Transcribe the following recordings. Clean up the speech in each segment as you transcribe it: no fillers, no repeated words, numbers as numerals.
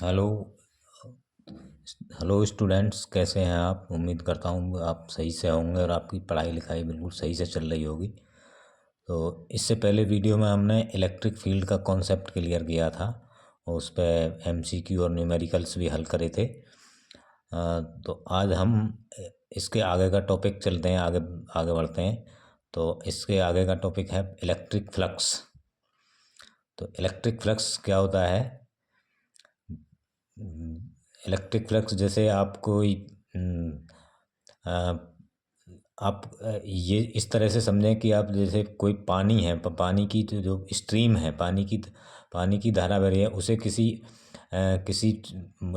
Hello. Hello students, कैसे हैं आप? उम्मीद करता हूँ आप सही से होंगे और आपकी पढ़ाई लिखाई बिल्कुल सही से चल रही होगी। तो इससे पहले वीडियो में हमने इलेक्ट्रिक फील्ड का कॉन्सेप्ट क्लियर किया था और उस पर एमसीक्यू और न्यूमेरिकल्स भी हल करे थे। तो आज हम इसके आगे का टॉपिक चलते हैं, आगे आगे बढ़ते हैं। तो इसके आगे का टॉपिक है इलेक्ट्रिक फ्लक्स। तो इलेक्ट्रिक फ्लक्स क्या होता है? इलेक्ट्रिक फ्लक्स जैसे आप कोई आप ये इस तरह से समझें कि आप जैसे कोई पानी है, पानी की जो स्ट्रीम है, पानी की धारा बह रही है, उसे किसी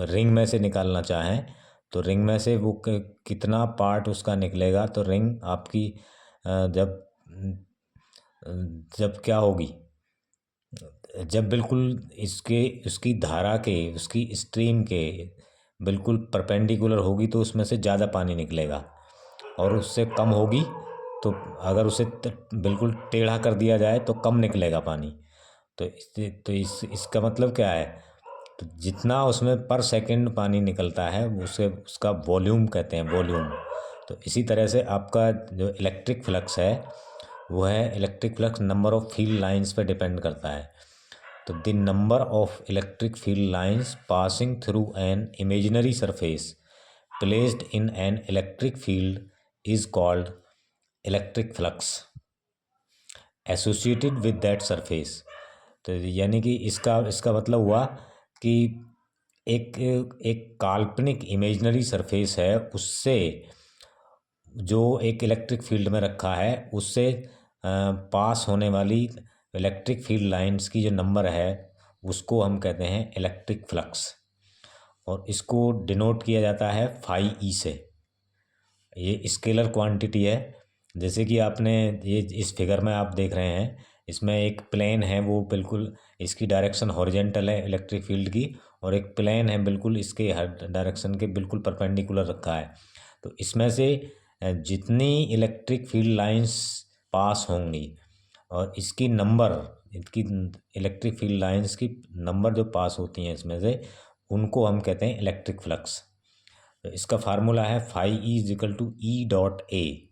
रिंग में से निकालना चाहें तो रिंग में से वो कितना पार्ट उसका निकलेगा। तो रिंग आपकी जब जब क्या होगी, जब बिल्कुल इसके उसकी धारा के उसकी स्ट्रीम के बिल्कुल परपेंडिकुलर होगी तो उसमें से ज़्यादा पानी निकलेगा, और उससे कम होगी तो अगर उसे बिल्कुल टेढ़ा कर दिया जाए तो कम निकलेगा पानी। तो इसका मतलब क्या है? तो जितना उसमें पर सेकंड पानी निकलता है उसे उसका वॉल्यूम कहते हैं, वॉल्यूम। तो इसी तरह से आपका जो इलेक्ट्रिक फ्लक्स है वो है, electric flux number of field lines पे डिपेंड करता है। तो the number of electric field lines passing through an imaginary surface placed in an electric field is called electric flux associated with that surface. तो यानी कि इसका इसका मतलब हुआ कि एक एक काल्पनिक इमेजिनरी सरफेस है, उससे जो एक इलेक्ट्रिक फील्ड में रखा है उससे पास होने वाली इलेक्ट्रिक फील्ड लाइंस की जो नंबर है उसको हम कहते हैं इलेक्ट्रिक फ्लक्स, और इसको डिनोट किया जाता है फाई ई से। ये स्केलर क्वांटिटी है। जैसे कि आपने ये इस फिगर में आप देख रहे हैं, इसमें एक प्लेन है, वो बिल्कुल इसकी डायरेक्शन हॉरिजेंटल है इलेक्ट्रिक फील्ड की, और एक प्लेन है बिल्कुल इसके हर डायरेक्शन के बिल्कुल परपेंडिकुलर रखा है। तो इसमें से जितनी इलेक्ट्रिक फील्ड लाइंस पास होंगी और इसकी नंबर, इसकी इलेक्ट्रिक फील्ड लाइंस की नंबर जो पास होती हैं इसमें से, उनको हम कहते हैं इलेक्ट्रिक फ्लक्स। तो इसका फार्मूला है phi E is equal to E dot A,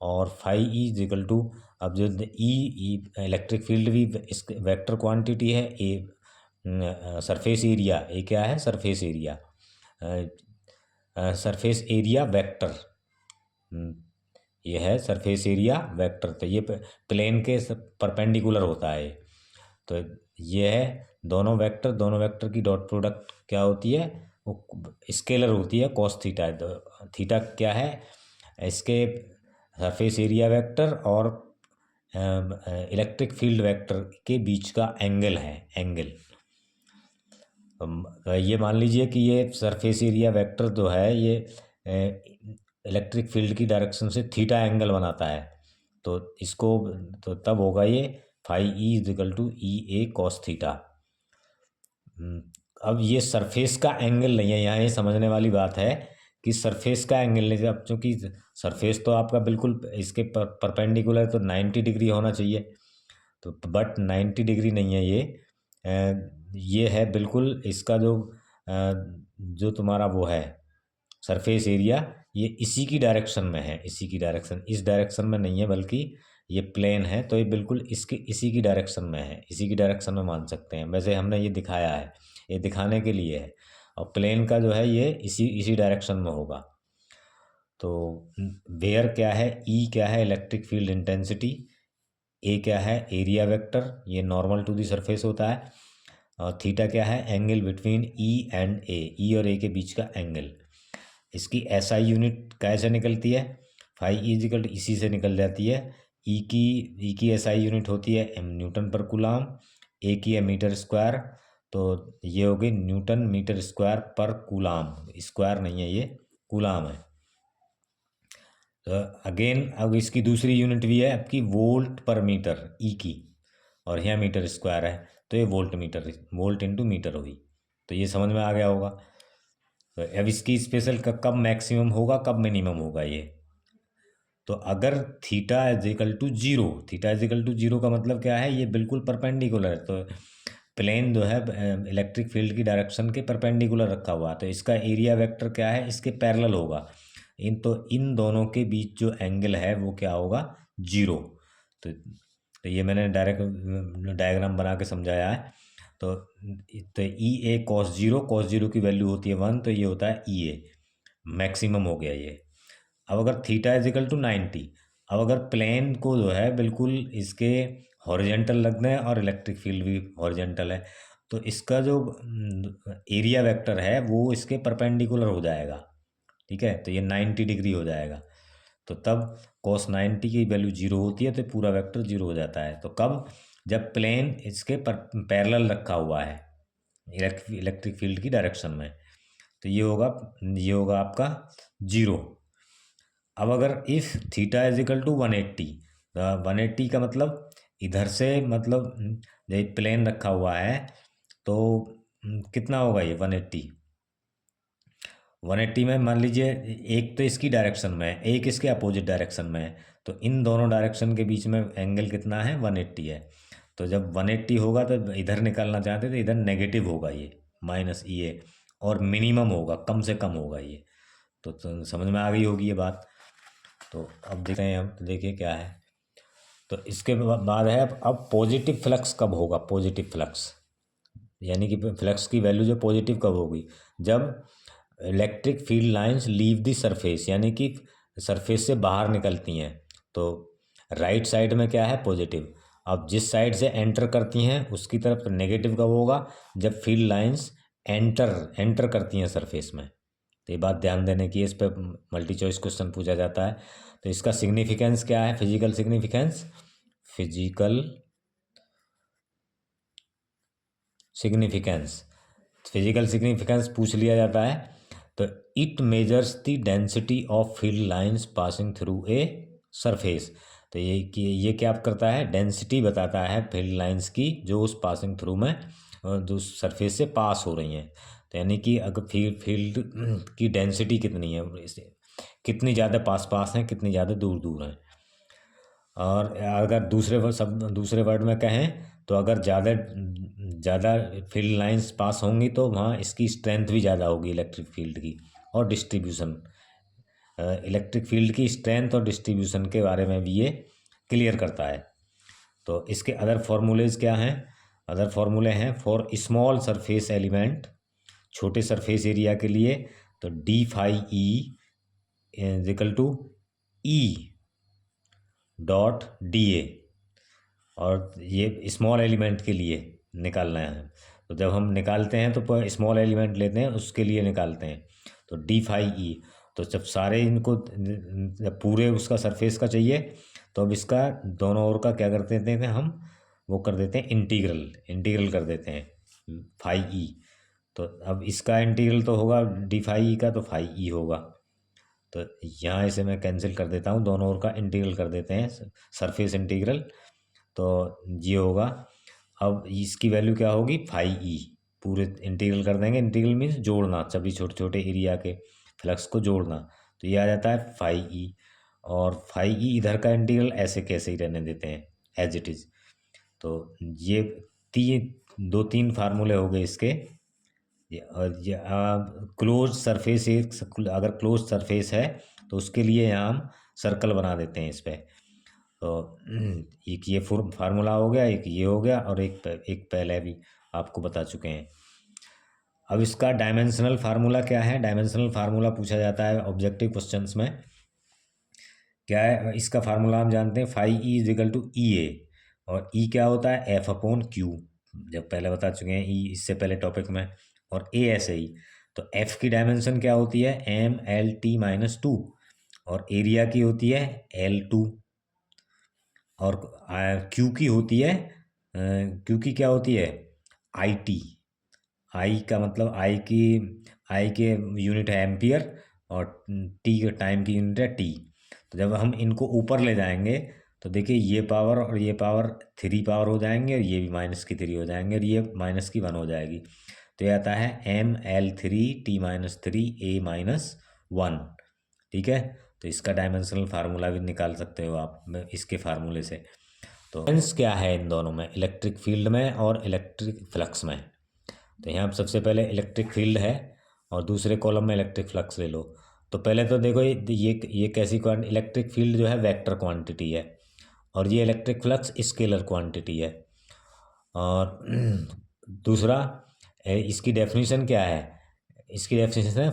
और फाई ई इजिकल टू, अब जो ई इलेक्ट्रिक फील्ड भी इस वेक्टर क्वांटिटी है, ए सरफेस एरिया, ए क्या है? Surface area, surface area vector. ये है सरफेस एरिया वेक्टर। तो ये प्लेन के परपेंडिकुलर होता है। तो ये है दोनों वेक्टर की डॉट प्रोडक्ट क्या होती है? वो स्केलर होती है, कॉस थीटा। थीटा क्या है? इसके सरफेस एरिया वेक्टर और इलेक्ट्रिक फील्ड वेक्टर के बीच का एंगल है, एंगल। ये मान लीजिए कि ये सरफेस एरिया वेक्टर जो है ये इलेक्ट्रिक फील्ड की डायरेक्शन से थीटा एंगल बनाता है। तो इसको, तो तब होगा ये phi E is equal to E A cos theta. अब ये सरफेस का एंगल नहीं है, यहाँ ये समझने वाली बात है कि सरफेस का एंगल नहीं है। अब चूंकि सरफेस तो आपका बिल्कुल इसके परपेंडिकुलर तो 90 डिग्री होना चाहिए, तो बट 90 डिग्री नहीं है ये है बिल्कुल इसका जो तुम्हारा वो है सरफेस एरिया, ये इसी की डायरेक्शन में है, इसी की डायरेक्शन, इस डायरेक्शन में नहीं है, बल्कि ये प्लेन है तो ये बिल्कुल इसी की डायरेक्शन में है, इसी की डायरेक्शन में मान सकते हैं। वैसे हमने ये दिखाया है, ये दिखाने के लिए है, और प्लेन का जो है ये इसी इसी डायरेक्शन में होगा। तो वेयर क्या है? ई क्या है? Electric field intensity. ए क्या है? एरिया वेक्टर, ये नॉर्मल टू दी सरफेस होता है। और थीटा क्या है? एंगल बिटवीन ई एंड ए, ई और ए के बीच का एंगल। इसकी एसआई यूनिट कैसे निकलती है? फाई इजिकल इसी से निकल जाती है। ई की एसआई यूनिट होती है न्यूटन पर कूलाम, ए की है मीटर स्क्वायर। तो ये हो गई न्यूटन मीटर स्क्वायर पर कूलाम, स्क्वायर नहीं है, ये कूलाम है। तो अगेन अब इसकी दूसरी यूनिट भी है आपकी वोल्ट पर मीटर, ई की, और यहाँ मीटर स्क्वायर है तो ये volt metre, volt into metre हुई। तो ये समझ में आ गया होगा। तो अब इसकी स्पेशल कब मैक्सिमम होगा, कब मिनिमम होगा ये? तो अगर theta is equal to zero, theta is equal to zero का मतलब क्या है? ये बिल्कुल परपेंडिकुलर है। तो प्लेन जो है इलेक्ट्रिक फील्ड की डायरेक्शन के परपेंडिकुलर रखा हुआ है, तो इसका एरिया वेक्टर क्या है, इसके पैरेलल होगा। इन दोनों के बीच जो एंगल है वो क्या होगा, जीरो। तो ये मैंने डायरेक्ट डायग्राम बना के समझाया है। तो ई ए कॉस जीरो की वैल्यू होती है 1, तो ये होता है ई ए मैक्सिमम हो गया ये। अब अगर थीटा इजिकल टू 90, अब अगर प्लेन को जो है बिल्कुल इसके हॉरिजेंटल लगना है और इलेक्ट्रिक फील्ड भी हॉरिजेंटल है, तो इसका जो एरिया वेक्टर है वो इसके परपेंडिकुलर हो जाएगा। ठीक है, तो ये 90 डिग्री हो जाएगा। तो तब cos 90 की वैल्यू जीरो होती है, तो पूरा वेक्टर जीरो हो जाता है। तो कब, जब प्लेन इसके पैरेलल रखा हुआ है इलेक्ट्रिक फील्ड की डायरेक्शन में, तो ये होगा आपका जीरो। अब अगर if theta is equal to 180, 180 का मतलब इधर से मतलब जब प्लेन रखा हुआ है तो कितना होगा ये 180 में मान लीजिए एक तो इसकी डायरेक्शन में है, एक इसके अपोजिट डायरेक्शन में है, तो इन दोनों डायरेक्शन के बीच में एंगल कितना है, 180 है। तो जब 180 होगा तो इधर निकालना चाहते तो इधर नेगेटिव होगा ये माइनस ई ए, और मिनिमम होगा, कम से कम होगा ये। तो समझ में आ गई होगी ये बात। तो अब देखते हैं, हम देखिए क्या है। तो इसके बाद है अब पॉजिटिव फ्लक्स कब होगा, पॉजिटिव फ्लक्स यानी कि फ्लक्स की वैल्यू जो पॉजिटिव कब होगी, जब electric field lines leave the surface, यानी कि सरफेस से बाहर निकलती हैं। तो राइट साइड में क्या है, पॉजिटिव। अब जिस साइड से एंटर करती हैं उसकी तरफ नेगेटिव कब होगा, जब फील्ड लाइंस एंटर करती हैं सरफेस में। तो ये बात ध्यान देने की, इस पर मल्टी चॉइस क्वेश्चन पूछा जाता है। तो इसका सिग्निफिकेंस क्या है, फिजिकल सिग्निफिकेंस पूछ लिया जाता है। तो it measures the density of field lines passing through a surface. तो ये क्या करता है, डेंसिटी बताता है फील्ड लाइंस की जो उस पासिंग थ्रू में जो सरफेस से पास हो रही हैं। तो यानी कि अगर फील्ड की डेंसिटी कितनी है, कितनी ज़्यादा पास पास हैं, कितनी ज़्यादा दूर दूर हैं। और अगर दूसरे वर्ड में कहें तो अगर ज़्यादा फील्ड लाइंस पास होंगी तो वहाँ इसकी स्ट्रेंथ भी ज़्यादा होगी इलेक्ट्रिक फील्ड की, और डिस्ट्रीब्यूशन, इलेक्ट्रिक फील्ड की स्ट्रेंथ और डिस्ट्रीब्यूशन के बारे में भी ये क्लियर करता है। तो इसके अदर फार्मूलेज क्या हैं, अदर फार्मूले हैं फॉर स्मॉल सरफेस एलिमेंट, छोटे सरफेस एरिया के लिए, तो D phi E is equal to E dot D A, और ये स्मॉल एलिमेंट के लिए निकालना है। तो जब हम निकालते हैं तो स्मॉल एलिमेंट लेते हैं, उसके लिए निकालते हैं। तो डी फाई ई, तो जब सारे इनको जब पूरे उसका सरफेस का चाहिए, तो अब इसका दोनों ओर का क्या कर देते हैं हम, वो कर देते हैं इंटीग्रल कर देते हैं फाई ई। तो अब इसका इंटीग्रल तो होगा डी फाई ई का, तो फाई ई होगा। तो यहाँ इसे मैं कैंसिल कर देता हूँ, दोनों ओर का इंटीग्रल कर देते हैं, सरफेस इंटीग्रल। तो ये होगा, अब इसकी वैल्यू क्या होगी, फाई ई, पूरे इंटीग्रल कर देंगे, इंटीग्रल मीन्स जोड़ना, सभी छोटे छोटे एरिया के फ्लक्स को जोड़ना। तो ये आ जाता है फाई ई, और फाई ई इधर का इंटीग्रल ऐसे कैसे ही रहने देते हैं एज इट इज़। तो ये दो तीन फार्मूले हो गए इसके। क्लोज सरफेस, अगर क्लोज सरफेस है तो उसके लिए यहाँ हम सर्कल बना देते हैं इस पर। तो एक ये फार्मूला हो गया, एक ये हो गया, और एक पहले भी आपको बता चुके हैं। अब इसका डायमेंशनल फार्मूला क्या है, डायमेंशनल फार्मूला पूछा जाता है ऑब्जेक्टिव क्वेश्चंस में। क्या है इसका फार्मूला, हम जानते हैं phi E is equal to E A, और ई क्या होता है, एफ अपॉन क्यू, जब पहले बता चुके हैं ई इससे पहले टॉपिक में, और ए ऐसे ही। तो एफ की डायमेंशन क्या होती है, M L T minus two, और एरिया की होती है एल टू, और क्यू की होती है, क्यू की क्या होती है, आई टी। आई का मतलब आई के यूनिट है एम्पियर, और टी के टाइम की यूनिट है टी। तो जब हम इनको ऊपर ले जाएंगे तो देखिए ये पावर और ये पावर 3 पावर हो जाएंगे, और ये भी -3 हो जाएंगे, और ये -1 हो जाएगी। तो ये आता है ml3t-3 a-1। ठीक है, तो इसका डायमेंशनल फार्मूला भी निकाल सकते हो आप इसके फार्मूले से। तो डिफरेंस क्या है इन दोनों में, इलेक्ट्रिक फील्ड में और इलेक्ट्रिक फ्लक्स में। तो यहाँ सबसे पहले इलेक्ट्रिक फील्ड है और दूसरे कॉलम में इलेक्ट्रिक फ्लक्स ले लो। तो पहले तो देखो ये कैसी इलेक्ट्रिक फील्ड जो है वेक्टर क्वांटिटी है और ये इलेक्ट्रिक फ्लक्स स्केलर क्वांटिटी है। और दूसरा इसकी डेफिनेशन क्या है, इसकी डेफिनेशन है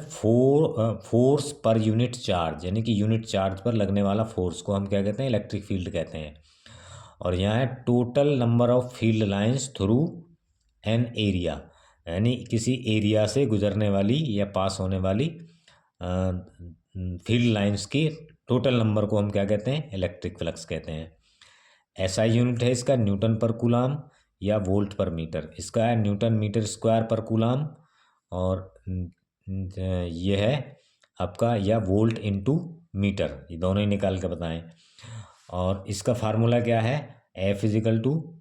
फोर्स पर यूनिट चार्ज, यानी कि यूनिट चार्ज पर लगने वाला फोर्स को हम क्या कहते हैं, इलेक्ट्रिक फील्ड कहते हैं। और यहाँ है total number of field lines through an area, यानी किसी एरिया से गुजरने वाली या पास होने वाली फील्ड लाइंस की टोटल नंबर को हम क्या कहते हैं, इलेक्ट्रिक फ्लक्स कहते हैं। ऐसा यूनिट है इसका न्यूटन पर कूलाम या वोल्ट पर मीटर, इसका है न्यूटन मीटर स्क्वायर पर कूलाम, और ये है आपका या वोल्ट इनटू मीटर, ये दोनों ही निकाल के बताएं। और इसका फार्मूला क्या है, F is equal to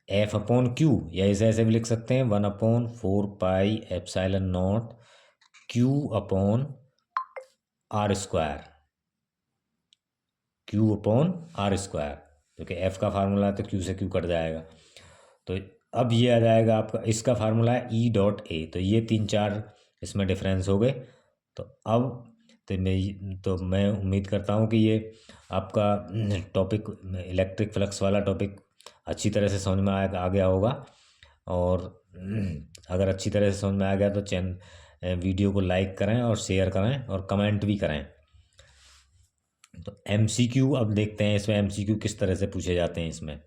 F upon Q, या इसे ऐसे भी लिख सकते हैं 1/4πε0 Q upon R square, Q upon R square, क्योंकि F का फार्मूला है तो Q से Q कट जाएगा। तो अब ये आ जाएगा आपका, इसका फार्मूला है E.A। तो ये 3-4 इसमें डिफरेंस हो गए। तो अब तो मैं उम्मीद करता हूँ कि ये आपका टॉपिक, इलेक्ट्रिक फ्लक्स वाला टॉपिक अच्छी तरह से समझ में आ गया होगा। और अगर अच्छी तरह से समझ में आ गया तो वीडियो को लाइक करें और शेयर करें और कमेंट भी करें। तो MCQ अब देखते हैं इसमें MCQ किस तरह से पूछे जाते हैं इसमें।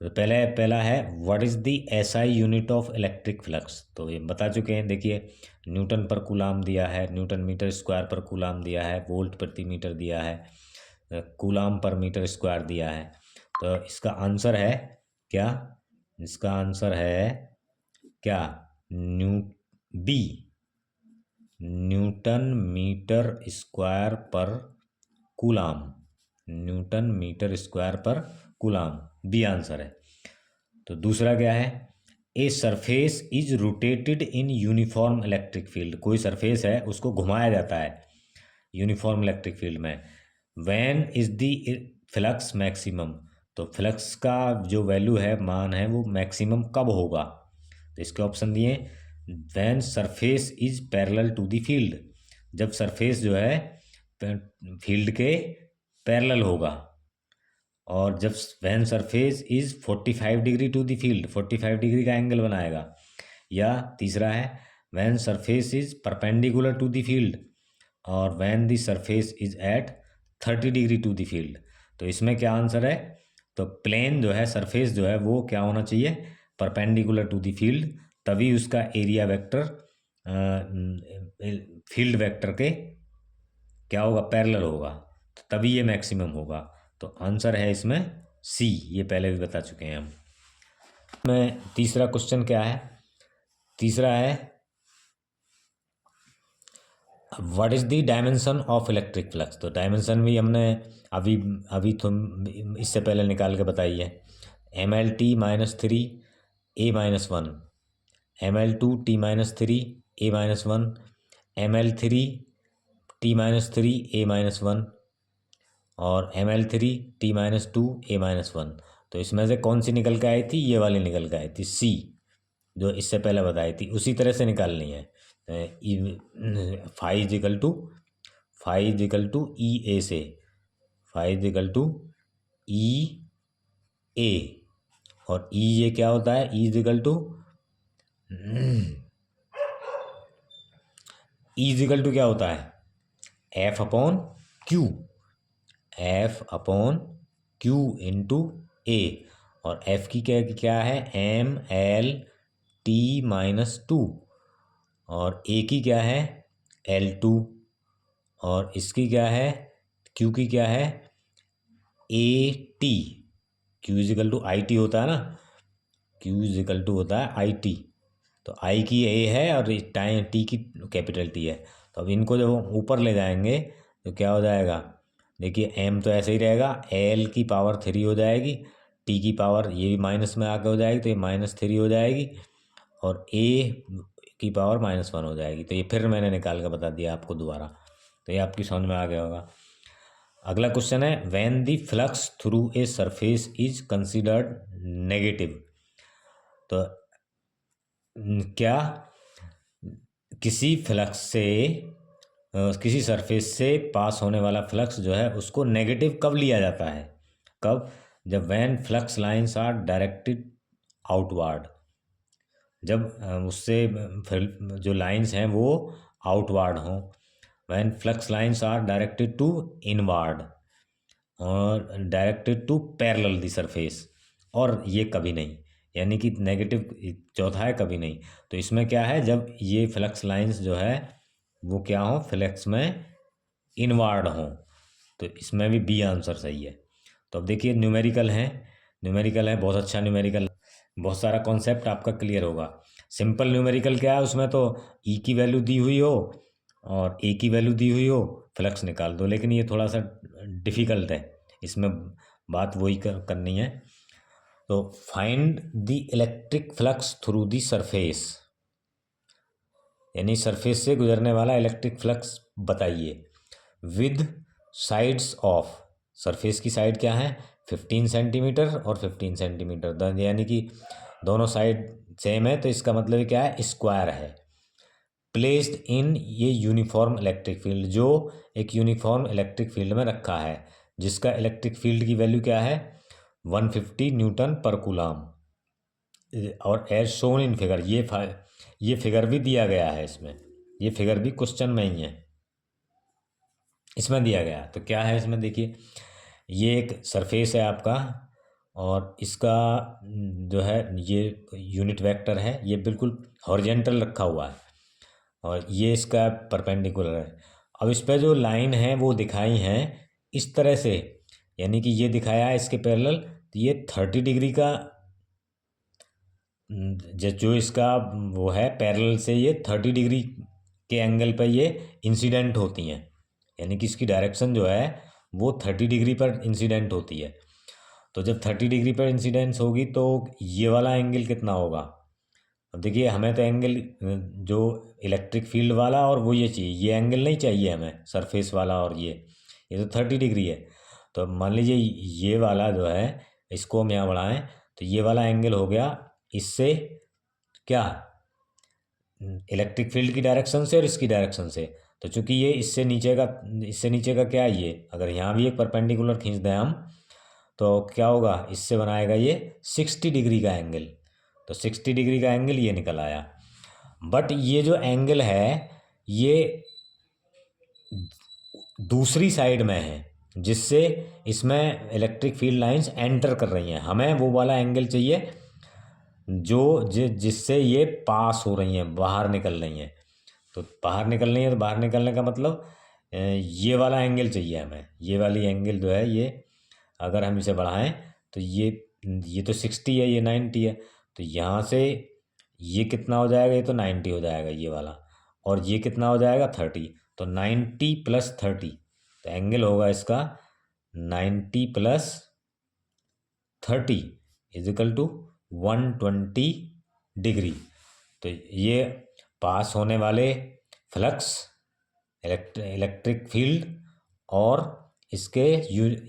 तो पहला है what is the SI unit of electric flux. तो ये बता चुके हैं, देखिए न्यूटन पर कूलाम दिया है, न्यूटन मीटर स्क्वायर पर कूलाम दिया है, वोल्ट प्रति मीटर दिया है, कूलाम पर मीटर स्क्वायर दिया है। तो इसका आंसर है क्या, इसका आंसर है क्या, बी, न्यूटन मीटर स्क्वायर पर कूलाम, न्यूटन मीटर स्क्वायर पर कूलाम, बी आंसर है। तो दूसरा क्या है, A surface is rotated in uniform electric field, कोई सरफेस है उसको घुमाया जाता है यूनिफॉर्म इलेक्ट्रिक फील्ड में। When is the flux maximum, तो फ्लक्स का जो वैल्यू है, मान है, वो मैक्सिमम कब होगा। तो इसके ऑप्शन दिए, when surface is parallel to the field, जब सरफेस जो है फील्ड के पैरेलल होगा, और जब when surface is 45 degree to the field, 45 degree का एंगल बनाएगा। या तीसरा है when surface is perpendicular to the field, और when the surface is at 30 degree to the field. तो इसमें क्या आंसर है, तो प्लेन जो है, सरफेस जो है, वो क्या होना चाहिए, परपेंडिकुलर टू द फील्ड, तभी उसका एरिया वेक्टर फील्ड वेक्टर के क्या होगा, पैरेलल होगा, तो तभी ये मैक्सिमम होगा। तो आंसर है इसमें सी, ये पहले भी बता चुके हैं हम। में तीसरा क्वेश्चन क्या है, तीसरा है what is the dimension of electric flux. तो डायमेंशन भी हमने अभी तुम इससे पहले निकाल के बताई है, ML_T-3 A-1, ML2T-3 A-1, ML3T-3 A-1 और ML3T-2 A-1। तो इसमें से कौन सी निकल के आई थी, ये वाली निकल के आई थी, सी, जो इससे पहले बताई थी, उसी तरह से निकालनी है। फाइव इजिकल टू ई ए से, five is equal to E A, और ई ये क्या होता है, ई इजिकल टू क्या होता है, F अपॉन क्यू इंटू ए, और F की क्या है, ML_T-2, और A की क्या है, L2, और इसकी क्या है, Q की क्या है, AT, Q is equal to IT होता है ना, Q इजिकल टू होता है IT। तो I की A है और T की कैपिटल T है। तो अब इनको जब ऊपर ले जाएंगे तो क्या हो जाएगा, देखिए M तो ऐसे ही रहेगा, L की पावर 3 हो जाएगी, T की पावर ये भी माइनस में आके हो जाएगी, तो ये -3 हो जाएगी, और A की पावर -1 हो जाएगी। तो ये फिर मैंने निकाल कर बता दिया आपको दोबारा, तो ये आपकी समझ में आ गया होगा। अगला क्वेश्चन है when the flux through a surface is considered negative. तो क्या किसी फ्लक्स से किसी सरफेस से पास होने वाला फ्लक्स जो है उसको नेगेटिव कब लिया जाता है? कब? जब when flux lines are directed outward, जब उससे जो लाइंस हैं वो आउटवर्ड हों। When flux lines are directed to inward और directed to parallel the surface, और ये कभी नहीं, यानी कि नेगेटिव चौथा है कभी नहीं। तो इसमें क्या है, जब ये फ्लक्स लाइंस जो है वो क्या हो, फ्लक्स में इनवर्ड हो। तो इसमें भी बी आंसर सही है। तो अब देखिए न्यूमेरिकल है बहुत अच्छा न्यूमेरिकल, बहुत सारा कॉन्सेप्ट आपका क्लियर होगा। सिंपल न्यूमेरिकल क्या है, उसमें तो ई की वैल्यू दी हुई हो और ए की वैल्यू दी हुई हो, फ्लक्स निकाल दो। लेकिन ये थोड़ा सा डिफ़िकल्ट है, इसमें बात वही करनी है। तो find the electric flux through the surface, यानी सरफेस से गुजरने वाला इलेक्ट्रिक फ्लक्स बताइए। विद साइड्स ऑफ, सरफेस की साइड क्या है, 15 सेंटीमीटर और 15 सेंटीमीटर, यानी कि दोनों साइड सेम है, तो इसका मतलब क्या है, स्क्वायर है। प्लेस्ड इन, ये यूनिफॉर्म इलेक्ट्रिक फील्ड, जो एक यूनिफॉर्म इलेक्ट्रिक फील्ड में रखा है, जिसका इलेक्ट्रिक फील्ड की वैल्यू क्या है, 150 न्यूटन पर कूलाम। और एज शोन इन फिगर, ये फिगर भी दिया गया है इसमें, ये फिगर भी क्वेश्चन में ही है, इसमें दिया गया। तो क्या है इसमें, देखिए ये एक सरफेस है आपका, और इसका जो है ये यूनिट वेक्टर है, ये बिल्कुल हॉरिजेंटल रखा हुआ है, और ये इसका परपेंडिकुलर है। अब इस पर जो लाइन है वो दिखाई हैं इस तरह से, यानी कि ये दिखाया है इसके पैरेलल, तो ये 30 डिग्री का जो इसका वो है पैरेलल से, ये 30 डिग्री के एंगल पर ये इंसिडेंट होती हैं, यानी कि इसकी डायरेक्शन जो है वो 30 डिग्री पर इंसिडेंट होती है। तो जब 30 डिग्री पर इंसिडेंस होगी तो ये वाला एंगल कितना होगा। अब देखिए हमें तो एंगल जो इलेक्ट्रिक फील्ड वाला और वो ये चाहिए, ये एंगल नहीं चाहिए हमें सरफेस वाला, और ये तो 30 डिग्री है। तो मान लीजिए ये वाला जो है, इसको हम यहाँ बढ़ाएं तो ये वाला एंगल हो गया इससे क्या, इलेक्ट्रिक फील्ड की डायरेक्शन से और इसकी डायरेक्शन से। तो चूंकि ये इससे नीचे का क्या है, ये अगर यहाँ भी एक परपेंडिकुलर खींच दें हम, तो क्या होगा, इससे बनाएगा ये 60 डिग्री का एंगल। तो 60 डिग्री का एंगल ये निकल आया। बट ये जो एंगल है ये दूसरी साइड में है, जिससे इसमें इलेक्ट्रिक फील्ड लाइंस एंटर कर रही हैं। हमें वो वाला एंगल चाहिए जिससे ये पास हो रही हैं, बाहर निकल रही हैं। तो बाहर निकल रही है, तो बाहर निकलने का मतलब ये वाला एंगल चाहिए हमें, ये वाली एंगल जो है ये, अगर हम इसे बढ़ाएं तो ये तो 60 है, ये 90 है, तो यहाँ से ये कितना हो जाएगा, ये तो 90 हो जाएगा ये वाला, और ये कितना हो जाएगा 30, तो 90 + 30, तो एंगल होगा इसका 90 + 30 = 120 डिग्री। तो ये पास होने वाले फ्लक्स, इलेक्ट्रिक फील्ड और इसके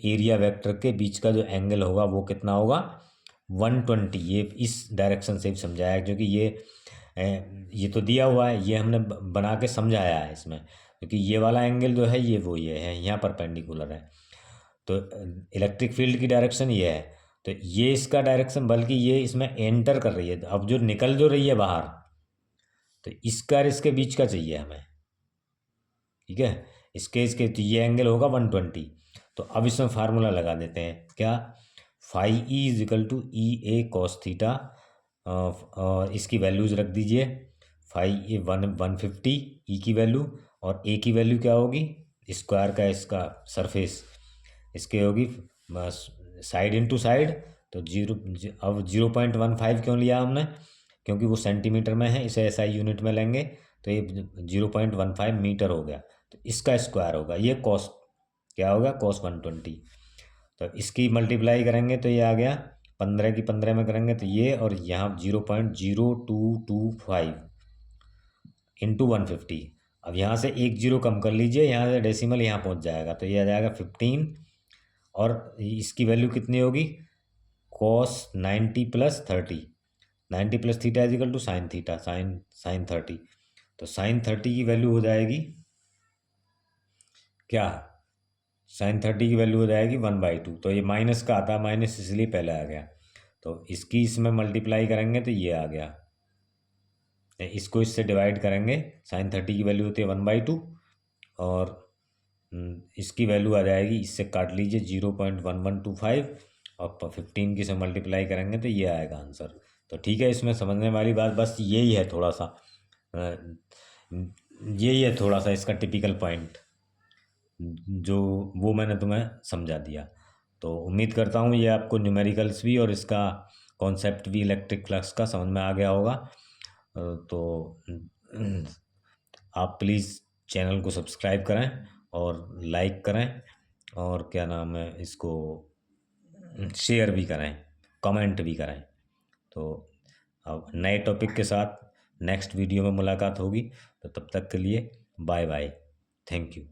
एरिया वेक्टर के बीच का जो एंगल होगा वो कितना होगा, 120। ये इस डायरेक्शन से भी समझाया है, क्योंकि ये तो दिया हुआ है, ये हमने बना के समझाया है इसमें, क्योंकि ये वाला एंगल जो है ये है, यहाँ परपेंडिकुलर है। तो इलेक्ट्रिक फील्ड की डायरेक्शन ये है, तो ये इसका डायरेक्शन, बल्कि ये इसमें एंटर कर रही है, अब जो निकल जो रही है बाहर, तो इसका और इसके बीच का चाहिए हमें, ठीक है। इसके तो ये एंगल होगा 120। तो अब इसमें फार्मूला लगा देते हैं, क्या, phi E = EA cos theta, और इसकी वैल्यूज रख दीजिए, फाई ए 150 ई की वैल्यू, और ए की वैल्यू क्या होगी, स्क्वायर का इसका सरफेस, इसके होगी साइड इनटू साइड, तो अब 0.15 क्यों लिया हमने, क्योंकि वो सेंटीमीटर में है, इसे SI यूनिट में लेंगे तो ये 0.15 मीटर हो गया, तो इसका स्क्वायर होगा, ये कॉस क्या होगा, cos 120। तो इसकी मल्टीप्लाई करेंगे तो ये आ गया 15 की 15 में करेंगे तो ये, और यहाँ 0.0225 × 150, अब यहाँ से एक जीरो कम कर लीजिए, यहाँ से डेसिमल यहाँ पहुँच जाएगा, तो ये आ जाएगा 15 और इसकी वैल्यू कितनी होगी, cos 90 + 30, 90 + theta is equal to sine theta, sine 30, तो साइन 30 की वैल्यू हो जाएगी क्या, साइन 30 की वैल्यू हो जाएगी 1/2, तो ये माइनस का आता, माइनस इसलिए पहले आ गया, तो इसकी इसमें मल्टीप्लाई करेंगे तो ये आ गया, इसको इससे डिवाइड करेंगे, साइन 30 की वैल्यू होती है 1/2 और इसकी वैल्यू आ जाएगी, इससे काट लीजिए 0.1125 और 15 की से मल्टीप्लाई करेंगे तो ये आएगा आंसर। तो ठीक है, इसमें समझने वाली बात बस यही है, थोड़ा सा यही है थोड़ा सा इसका टिपिकल पॉइंट, जो वो मैंने तुम्हें समझा दिया। तो उम्मीद करता हूँ ये आपको न्यूमेरिकल्स भी और इसका कॉन्सेप्ट भी इलेक्ट्रिक फ्लक्स का समझ में आ गया होगा। तो आप प्लीज़ चैनल को सब्सक्राइब करें और लाइक करें और क्या नाम है, इसको शेयर भी करें, कमेंट भी करें। तो अब नए टॉपिक के साथ नेक्स्ट वीडियो में मुलाकात होगी, तो तब तक के लिए बाय बाय, थैंक यू।